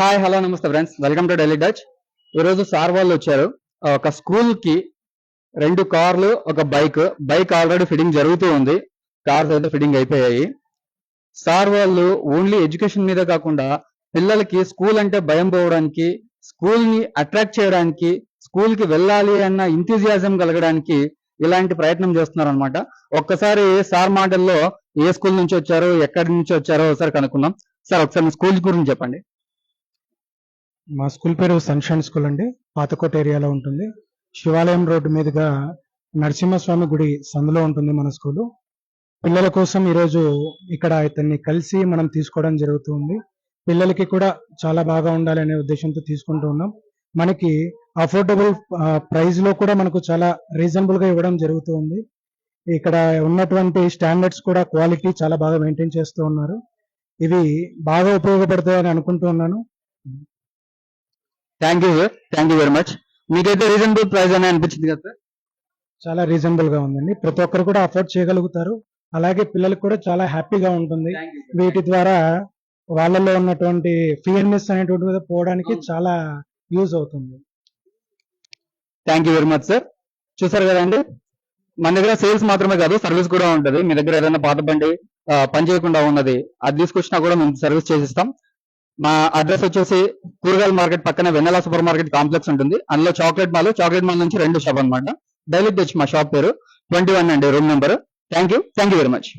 Hi hello నమస్తే friends, welcome to daily Dutch. ఈరోజు sir వాళ్ళు వచ్చారు. ఒక స్కూల్ కి 2 కార్లు, ఒక బైక్ ఆల్రెడీ ఫిట్టింగ్ జరుగుతూ ఉంది. కార్స్ అయితే ఫిట్టింగ్ అయిపోయాయి. సార్ వాళ్ళు ఓన్లీ ఎడ్యుకేషన్ మీద కాకుండా పిల్లలకి స్కూల్ అంటే భయం పోవడానికి, స్కూల్ ని అట్రాక్ట్ చేయడానికి, స్కూల్ కి వెళ్ళాలి అన్న ఇంథూజియాజం కలగడానికి ఇలాంటి ప్రయత్నం చేస్తున్నారు అనమాట. ఒక్కసారి సార్ మాటల్లో ఏ స్కూల్ నుంచి వచ్చారో, ఎక్కడి నుంచి వచ్చారో ఒకసారి కనుక్కుందాం. సార్, ఒకసారి మీ స్కూల్ గురించి చెప్పండి. మా స్కూల్ పేరు సన్షైన్ స్కూల్ అండి. పాతకోట ఏరియాలో ఉంటుంది. శివాలయం రోడ్డు మీదుగా నరసింహస్వామి గుడి సందులో ఉంటుంది మన స్కూలు. పిల్లల కోసం ఈరోజు ఇక్కడ ఇతన్ని కలిసి మనం తీసుకోవడం జరుగుతుంది. పిల్లలకి కూడా చాలా బాగా ఉండాలి అనే ఉద్దేశంతో తీసుకుంటూ ఉన్నాం. మనకి అఫోర్డబుల్ ప్రైస్ లో కూడా మనకు చాలా రీజనబుల్ గా ఇవ్వడం జరుగుతుంది. ఇక్కడ ఉన్నటువంటి స్టాండర్డ్స్ కూడా క్వాలిటీ చాలా బాగా మెయింటైన్ చేస్తూ ఉన్నారు. ఇవి బాగా ఉపయోగపడతాయని అనుకుంటూ ఉన్నాను. Thank you sir, thank you very much. మీకైతే రీజనబుల్ ప్రైస్ అని అనిపించింది కదా సార్? చాలా రీజనబుల్ గా ఉందండి. ప్రతి ఒక్కరు కూడా అఫోర్డ్ చేయగలుగుతారు. అలాగే పిల్లలకు కూడా చాలా హ్యాపీగా ఉంటుంది. వీటి ద్వారా వాళ్ళలో ఉన్నటువంటి ఫియర్నెస్ అనేటువంటిది పోవడానికి చాలా యూజ్ అవుతుంది. Thank you very much sir. చూసారు కదండి, మన దగ్గర సేల్స్ మాత్రమే కాదు, సర్వీస్ కూడా ఉంటుంది. మీ దగ్గర ఏదైనా పాత బండి పని చేయకుండా ఉన్నది అది తీసుకొచ్చినా కూడా మేము సర్వీస్ చేసిస్తాం. మా అడ్రస్ వచ్చేసి కూరగాయల మార్కెట్ పక్కన వెన్నెల సూపర్ మార్కెట్ కాంప్లెక్స్ ఉంటుంది. అందులో చాక్లెట్ మాల్ నుంచి 2 షాప్ అనమాట. డైలీ డచ్ మా షాప్ పేరు 21 అండి, room number. Thank you very much.